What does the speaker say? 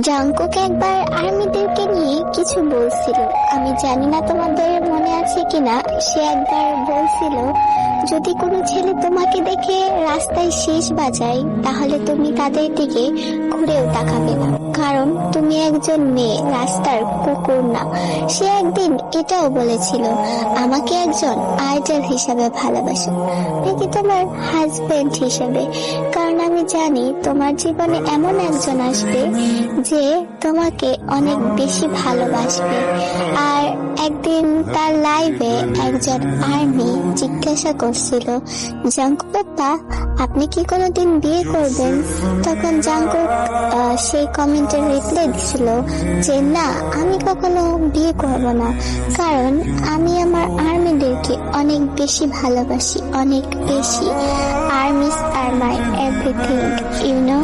Jungkook একবার আর্মিদেরকে নিয়ে কিছু বলছিল, আমি জানি না তোমাদের মনে আছে কিনা। সে একবার বলছিল, যদি কোনো ছেলে তোমাকে দেখে রাস্তায় শেষ বাজায় তাহলে তুমি তাদের দিকে ঘুরেও তাকাবে না, কারণ তুমি একজন মেয়ে, রাস্তার কুকুর না। সে একদিন এটাও বলেছিল, আমাকে একজন আইডল হিসাবে ভালোবাসো, নাকি তোমার হাজবেন্ড হিসেবে, কারণ আমি জানি তোমার জীবনে এমন একজন আসবে যে তোমাকে অনেক বেশি ভালোবাসবে। আর একদিন তার লাইভে একজন আর্মি জিজ্ঞাসা করছিল, জাংকুক বাপ্পা আপনি কি কোনোদিন বিয়ে করবেন? তখন জাংকুক সেই কমেন্টের রিপ্লাই দিছিল যে না, আমি কখনো বিয়ে করব না, কারণ আমি আমার আর্মিদেরকে অনেক বেশি ভালোবাসি, অনেক বেশি। ARMYs are my everything, you no.